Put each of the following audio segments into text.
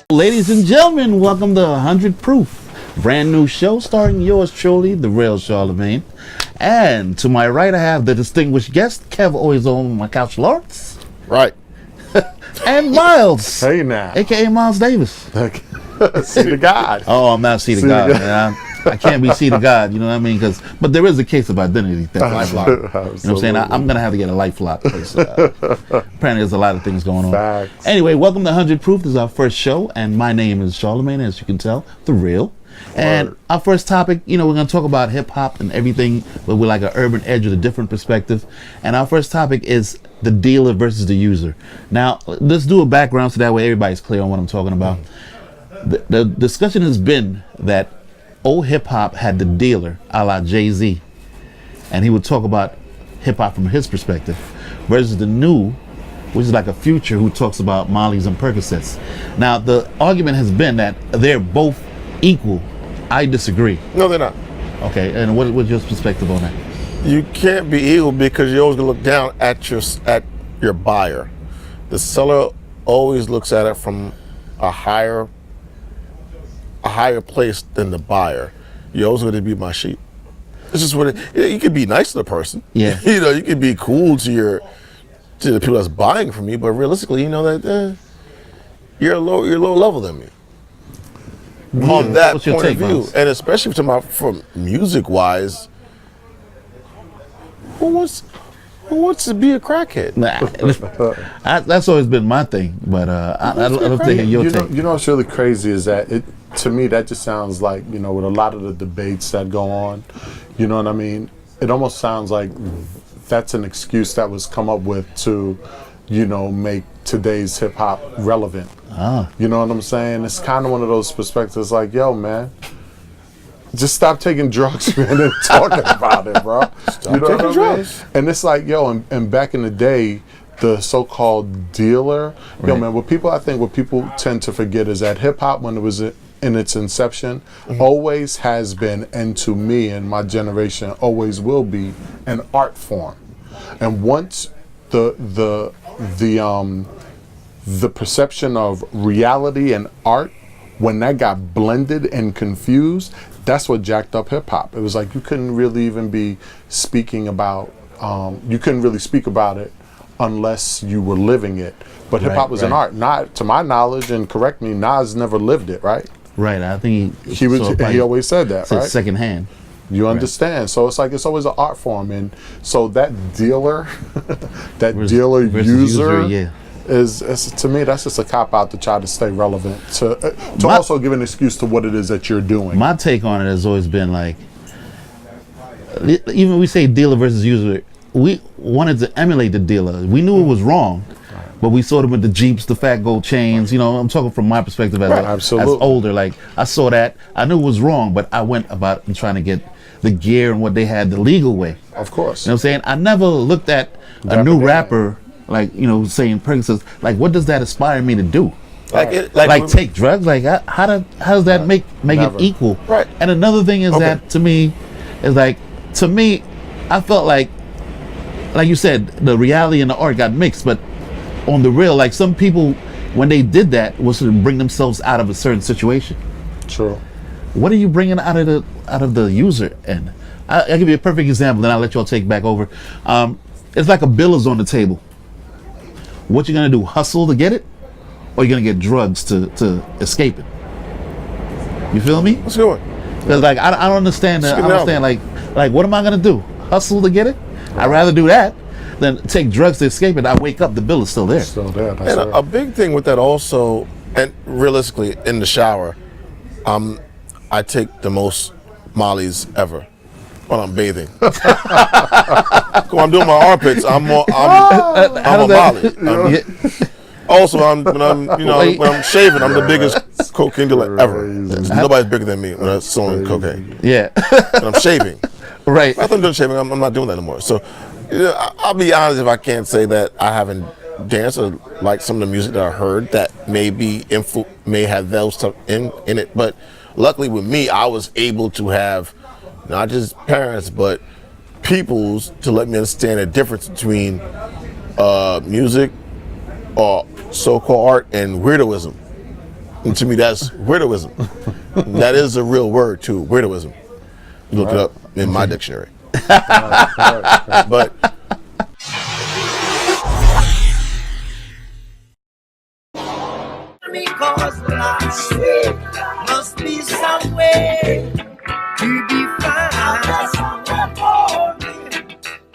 Ladies and gentlemen, welcome to 100 Proof, brand new show starring yours truly, the real Charlemagne. And to my right, I have the distinguished guest, Kev, always on my couch, Lawrence. Right. And Miles. Hey now. AKA Miles Davis. See the God. Oh, I'm not See the God, man. I can't be See the God, you know what I mean? But there is a case of identity theft. LifeLock. You know what I'm saying? I'm going to have to get a LifeLock. Apparently there's a lot of things going on. Facts. Anyway, welcome to 100 Proof. This is our first show, and my name is Charlemagne, as you can tell, the real. And our first topic, we're going to talk about hip-hop and everything, but with like an urban edge with a different perspective. And our first topic is the dealer versus the user. Now, let's do a background so that way everybody's clear on what I'm talking about. The discussion has been that old hip-hop had the dealer, a la Jay-Z, and he would talk about hip-hop from his perspective, versus the new, which is like a Future, who talks about Molly's and Percocets. Now, the argument has been that they're both equal. I disagree. No, they're not. Okay, and what's your perspective on that? You can't be equal because you're always gonna look down at your buyer. The seller always looks at it from a higher place than the buyer. You're always gonna be my sheep. It's just what you could be nice to the person. Yeah. You could be cool to the people that's buying from you, but realistically, that you're low level than me. On that What's your point of take, view, Miles? and especially from music wise, who wants to be a crackhead? Nah, that's always been my thing, but I'd love to hear your take. You know what's really crazy is that to me that just sounds like, with a lot of the debates that go on, you know what I mean? It almost sounds like that's an excuse that was come up with to, make today's hip hop relevant. You know what I'm saying? It's kind of one of those perspectives like, yo, man, just stop taking drugs, man, and talking about it, bro. Stop taking drugs. And it's like, yo, and back in the day, the so-called dealer, yo, man, what people tend to forget is that hip hop, when it was in its inception, always has been, and to me and my generation always will be, an art form. And once the perception of reality and art, when that got blended and confused, that's what jacked up hip hop. It was like you couldn't really even be speaking about, you couldn't really speak about it unless you were living it. But hip hop was an art. Not, to my knowledge, and correct me, Nas never lived it, right? Right, I think he always said that, right? Secondhand. You understand? So it's like it's always an art form, and so that dealer, dealer user, yeah. is to me that's just a cop out to try to stay relevant to also give an excuse to what it is that you're doing. My take on it has always been like, even when we say dealer versus user, we wanted to emulate the dealer. We knew it was wrong, but we saw them with the Jeeps, the fat gold chains. I'm talking from my perspective as older. Like, I saw that, I knew it was wrong, but I went about and trying to get the gear and what they had the legal way. Of course. You know what I'm saying? I never looked at a new rapper like, saying Percocets, like, what does that inspire me to do? Like take drugs? Like, how does that make it equal? Right. And another thing is that to me, I felt like you said, the reality and the art got mixed, but on the real, like, some people, when they did that, was to bring themselves out of a certain situation. True. What are you bringing out of the user end? I'll give you a perfect example, then I'll let y'all take back over. It's like a bill is on the table. What you gonna do? Hustle to get it, or you gonna get drugs to escape it? You feel me? What's going? Because like I don't understand. I understand like what am I gonna do? Hustle to get it? I'd rather do that than take drugs to escape it. I wake up, the bill is still there. Still there. That's And a big thing with that also, and realistically, in the shower, I take the most Molly's ever when I'm bathing. When I'm doing my armpits, I'm a Molly. Also, when I'm shaving, I'm the biggest cocaine dealer ever. Nobody's bigger than me when I'm selling cocaine. Yeah. When I'm shaving. Right. After I'm done shaving, I'm not doing that anymore. So, I'll be honest if I can't say that I haven't dance or like some of the music that I heard that may have those stuff in it. But luckily with me, I was able to have not just parents but peoples to let me understand the difference between music or so-called art and weirdoism. And to me, that's weirdoism. That is a real word too, weirdoism. You look it up in my dictionary. But because life must be some way to be found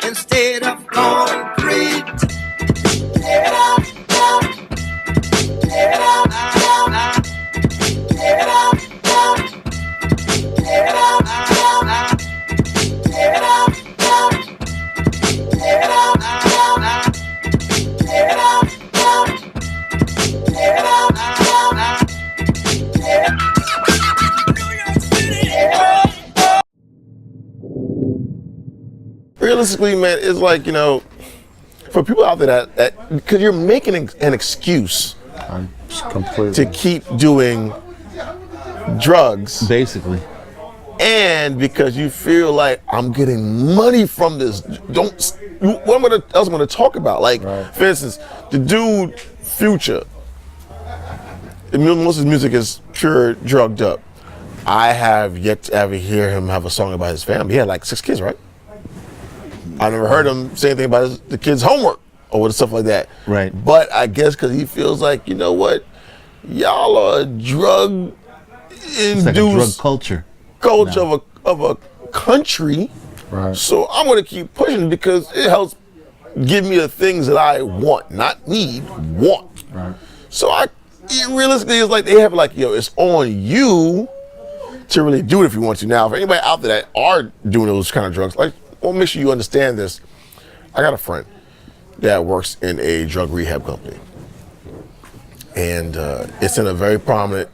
instead of concrete. Get up, get up, get up, get up, get up, get up, get up, get up. realistically, man, it's like, you know, for people out there that because you're making an excuse Completely. to keep doing drugs, Basically. and because you feel like I'm getting money from this. What else I'm gonna talk about? Like, for instance, the dude Future. Most of his music is pure drugged up. I have yet to ever hear him have a song about his family. He had like 6 kids, right? I never heard him say anything about the kids' homework or stuff like that. Right. But I guess because he feels like, you know what, y'all are a drug It's like a drug culture. of a country. Right. So I'm going to keep pushing because it helps give me the things that I want, not need, want. Right. So realistically, it's like they have like, yo, it's on you to really do it if you want to. Now, for anybody out there that are doing those kind of drugs, like, well, make sure you understand this. I got a friend that works in a drug rehab company, and it's in a very prominent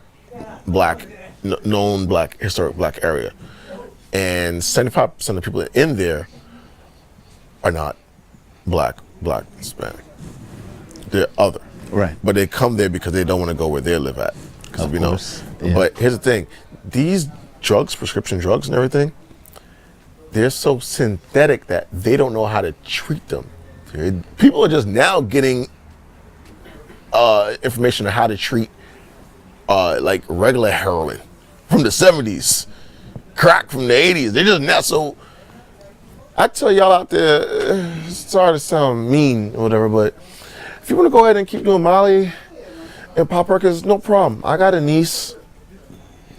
historic black area, and 75% of people in there are not black, Hispanic. They're other. Right. But they come there because they don't want to go where they live at. Of course. Yeah. But here's the thing. These drugs, prescription drugs and everything, they're so synthetic that they don't know how to treat them. People are just now getting information on how to treat like regular heroin from the 70s, crack from the 80s. They're just not so. I tell y'all out there, sorry to sound mean or whatever, but if you want to go ahead and keep doing Molly and Pop Records, no problem. I got a niece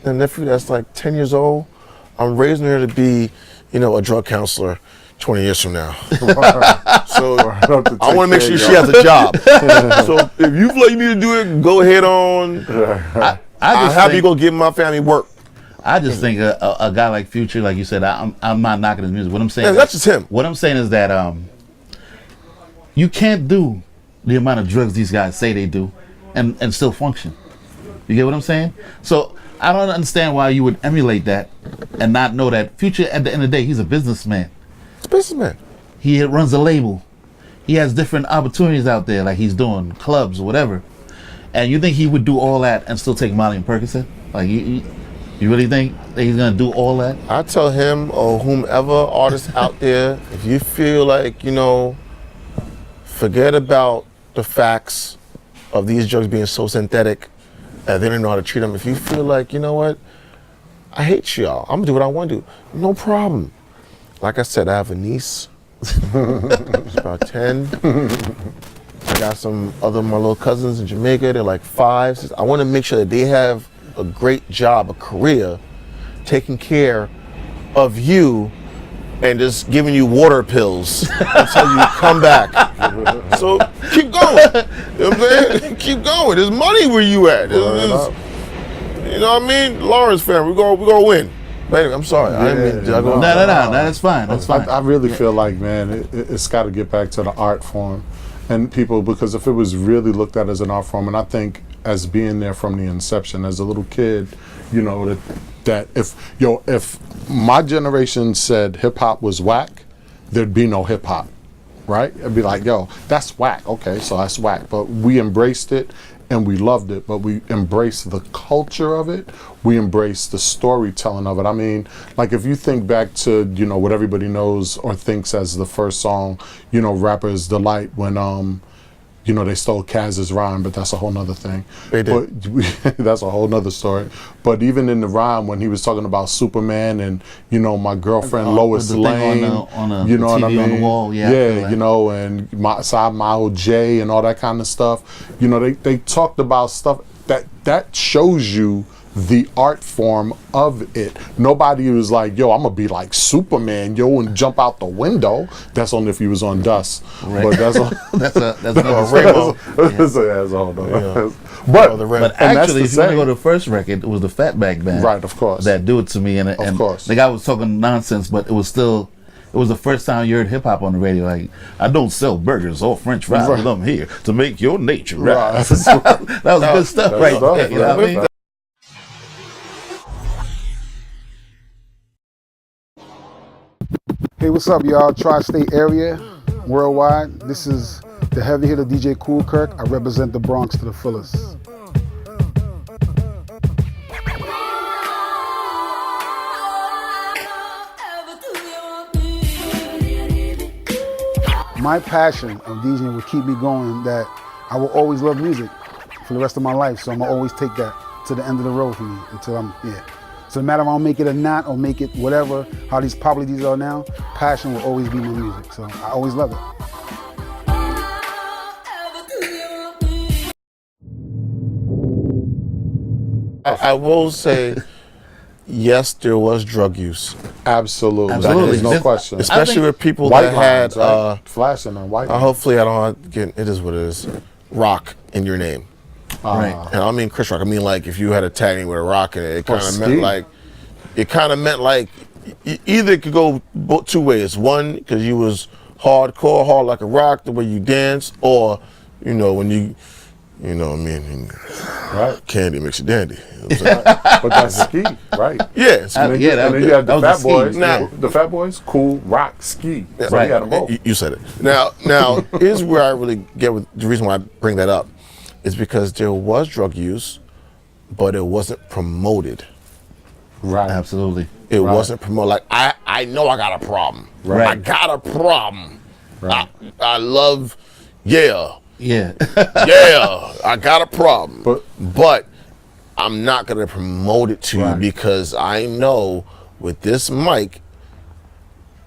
and nephew that's like 10 years old. I'm raising her to be, you know, a drug counselor 20 years from now. So I want to make sure she has a job. So if you feel like you need to do it, go ahead on. I'm happy to go give my family work. I just think a guy like Future, like you said, I'm not knocking his music. What I'm saying, Yeah, that's just him. What I'm saying is that you can't do the amount of drugs these guys say they do, and still function. You get what I'm saying? So I don't understand why you would emulate that and not know that Future, at the end of the day, he's a businessman. It's a businessman. He runs a label. He has different opportunities out there, like he's doing clubs or whatever. And you think he would do all that and still take Molly and Percocet? Like you really think that he's gonna do all that? I tell him or whomever artist out there, if you feel like, you know, forget about the facts of these drugs being so synthetic that they don't know how to treat them. If you feel like, you know what, I hate y'all, I'm gonna do what I want to do. No problem. Like I said, I have a niece. She's about 10. I got some other my little cousins in Jamaica. They're like 5. I want to make sure that they have a great job, a career, taking care of you and just giving you water pills until you come back. So keep going. You know what I'm saying? Keep going. There's money where you at. You know what I mean? Lawrence family, we're gonna win. But anyway, I'm sorry. I didn't mean to No, that's fine. That's fine. I really feel like, man, it's got to get back to the art form and people, because if it was really looked at as an art form, and I think as being there from the inception, as a little kid, you know, that if my generation said hip hop was whack, there'd be no hip hop. right? It'd be like, yo, that's whack. Okay, so that's whack. But we embraced it and we loved it, but we embraced the culture of it. We embraced the storytelling of it. I mean, like if you think back to, you know, what everybody knows or thinks as the first song, you know, Rapper's Delight, when you know, they stole Kaz's rhyme, but that's a whole nother thing. They did. But that's a whole nother story. But even in the rhyme, when he was talking about Superman and, you know, my girlfriend Lois the thing Lane, on you know what I TV mean? on the wall, yeah, I feel Yeah, that. you know, and Mile J and all that kind of stuff. You know, they talked about stuff that shows you the art form of it. Nobody was like, yo, I'm gonna be like Superman, yo, and jump out the window. That's only if he was on dust. Right. But that's that's another Rainbow. that's a whole nother. Oh, But the red- But and that's actually, the if you want to same. go to the first record, it was the Fatback Band. Right, of course. That Do It To Me. And course. the guy was talking nonsense, but it was the first time you heard hip hop on the radio. Like, I don't sell burgers or French fries, Right. but I'm here to make your nature Right. rise. that was good stuff, That's right stuff, there. You know right. what I mean? Hey, what's up, y'all? Tri-State area, worldwide. This is the heavy hitter DJ Kool Kirk. I represent the Bronx to the fullest. My passion of DJing will keep me going, that I will always love music for the rest of my life. So I'm gonna always take that to the end of the road for me until I'm, yeah. So no matter if I'll make it or not, or make it whatever, how these popular these are now, passion will always be my music. So I always love it. I will say, yes, there was drug use, Absolutely. Absolutely. There's no This- question. especially think with people White that had. lines, right? Flashing on white lines. Hopefully, I don't get. It is what it is. Rock in your name, Right. and I don't mean Chris Rock. I mean like if you had a tag name with a rock in it, it kind of Ski. meant like. It kind of meant like either it could go two ways. One, because you was hardcore, hard like a rock, the way you dance, or you know when you know what I mean. Right. Candy makes you dandy. You know what I'm saying? But that's ski, right? Yeah, so And then, yeah, that and then was- you had that the was Fat the Boys. ski. Now- The Fat Boys, cool, rock, ski. So Right. you had them both. You said it. Now, here's where I really get with the reason why I bring that up is because there was drug use, but it wasn't promoted. Right. Absolutely. It Right. wasn't promoted. Like I know I got a problem. Right. I got a problem. Right. I love, yeah, Yeah. yeah. I got a problem. But- I'm not gonna promote it to you Right. because I know with this mic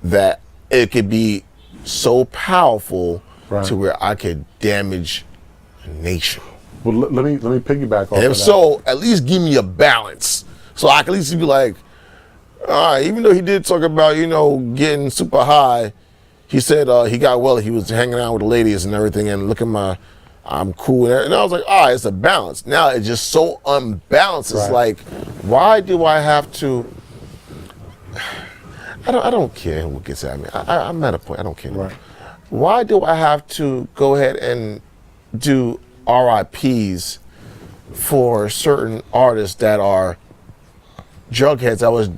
that it could be so powerful Right. to where I could damage a nation. Well, let me piggyback off And of if that. so, at least give me a balance. So I can at least be like, all right, even though he did talk about, getting super high, he said he got well, he was hanging out with the ladies and everything, and look at I'm cool. And I was like, all right, it's a balance. Now it's just so unbalanced. It's Right. like, why do I have to? I don't care who gets at me. I'm at a point, I don't care. Right. Why do I have to go ahead and do RIPs for certain artists that are jugheads that was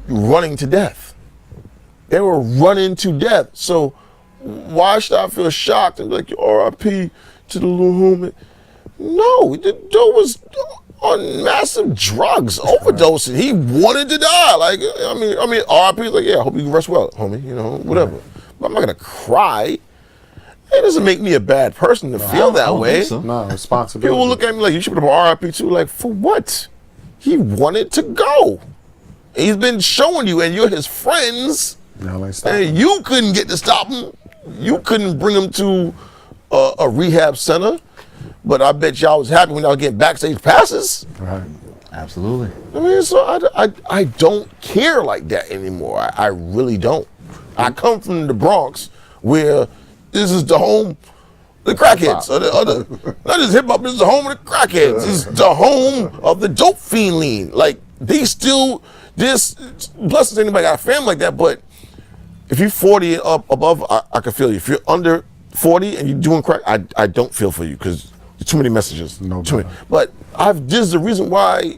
running to death? They were running to death. So why should I feel shocked and like RIP to the little homie? No, the dude was on massive drugs, overdosing. He wanted to die. Like I mean, RIP is like, yeah, I hope you rest well, homie. Whatever. But I'm not gonna cry. It doesn't make me a bad person to feel I that don't way. think so. No, responsibility. People will look at me like, you should put up RIP too. Like, for what? He wanted to go. He's been showing you, and you're his friends, No, like, stop. and you couldn't get to stop him. You couldn't bring him to a rehab center. But I bet y'all was happy when y'all getting backstage passes. Right. Absolutely. I mean, so I don't care like that anymore. I really don't. I come from the Bronx, where this is the home of the crackheads. Not just hip hop, this is the home of the crackheads. This is the home of the dope fiend lean. Like, they still, blessings anybody got a family like that, but if you're 40 and up above, I can feel you. If you're under 40 and you're doing crack, I don't feel for you because too many messages. No too many. doubt. But this is the reason why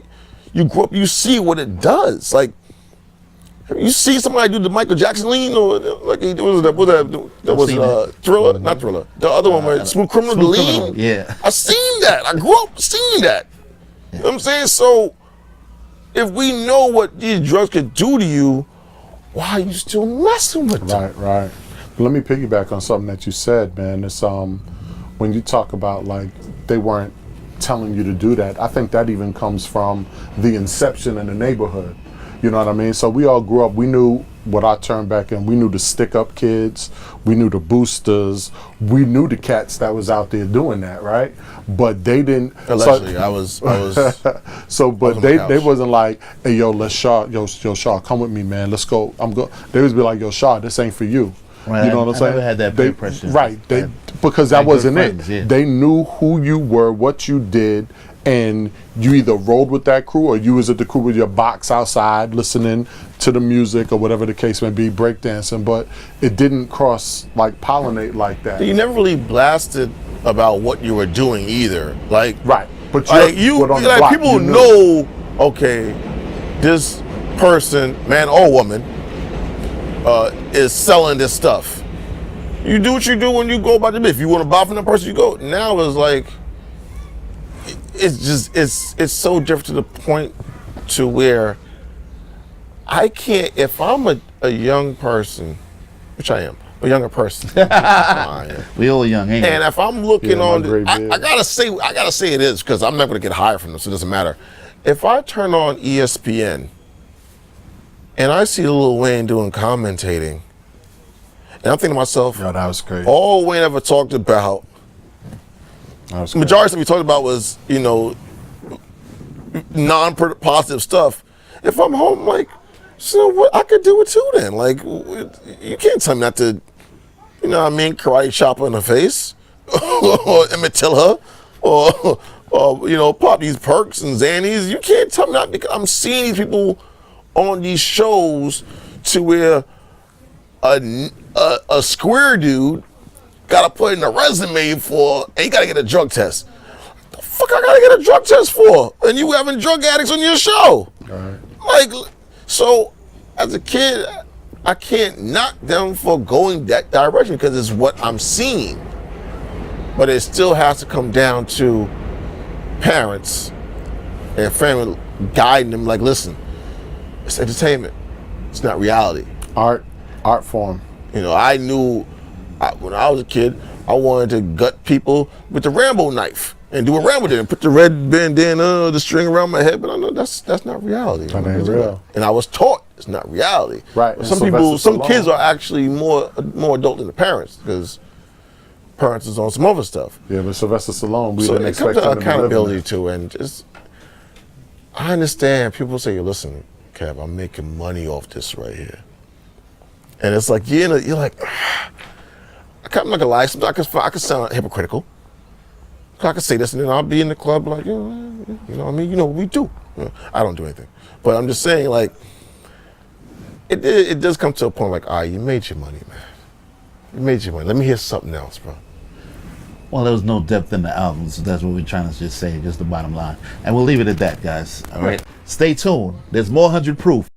you grow up, you see what it does. Like, You see somebody do the Michael Jackson lean, or like he was that was seen it. Thriller, not Thriller. The other one, where Smooth Criminal, the Smooth lean. Criminal, yeah. I seen that. I grew up seeing that. You know what I'm saying? So, if we know what these drugs could do to you, why are you still messing with them? Right. But let me piggyback on something that you said, man. It's when you talk about like they weren't telling you to do that. I think that even comes from the inception in the neighborhood. You know what I mean? So we all grew up. We knew what I turned back in. We knew the stick-up kids. We knew the boosters. We knew the cats that was out there doing that, right? But they didn't. Allegedly, so, I was. So, but on they my couch. wasn't like, hey, yo, let's Shaw, yo, Shaw, come with me, man. Let's go. They was be like, yo, Shaw, this ain't for you. Right, You know what I'm I saying? never had that impression. Right. I Because that had good wasn't friends, it. yeah. They knew who you were, what you did, and you either rolled with that crew or you was at the crew with your box outside listening to the music or whatever the case may be, breakdancing. But it didn't pollinate like that. You never really blasted about what you were doing either. Like, Right. But like but on the like block, people you knew. know, okay, this person, man or woman, is selling this stuff. You do what you do when you go about your business. If you want to buy from the person, you go. Now it's like, it's so different to the point to where I can't, if I'm a young person, which I am, a younger person, I am. We all young, ain't we? And if I'm looking Yeah, on, my gray I beard. gotta say it is, because I'm not gonna get hired from this, so it doesn't matter. If I turn on ESPN and I see Lil Wayne doing commentating, and I'm thinking to myself, Yo, that was crazy. all Wayne ever talked about, That was the crazy. majority of stuff he talked about was, non-positive stuff. If I'm home, like, so what? I could do it too then. Like, you can't tell me not to, karate chop her in the face, or Emmett Till her, or pop these perks and Xannies. You can't tell me not, because I'm seeing these people on these shows to where a square dude got to put in a resume for, and he got to get a drug test. The fuck I got to get a drug test for? And you having drug addicts on your show. Right. Like, so as a kid, I can't knock them for going that direction because it's what I'm seeing. But it still has to come down to parents and family guiding them, like, listen, it's entertainment. It's not reality. Art form. I knew when I was a kid, I wanted to gut people with the Rambo knife and do what Rambo did and put the red bandana, the string around my head. But I know that's not reality. That ain't real. And I was taught it's not reality. Right. But And some Sylvester kids Stallone. are actually more adult than the parents because parents is on some other stuff. Yeah, but Sylvester Stallone, we So didn't it comes expect to him to be living accountability it. too, and just I understand people say, "Listen, Kev, I'm making money off this right here," and it's like you're like, I'm not gonna lie. Sometimes I can sound hypocritical. I can say this, and then I'll be in the club like, you know what I mean? You know what we do. I don't do anything, but I'm just saying, like, it does come to a point like, all right, you made your money, man. You made your money. Let me hear something else, bro. Well, there was no depth in the album, so that's what we're trying to just say, just the bottom line. And we'll leave it at that, guys. All right? Stay tuned. There's more 100 Proof.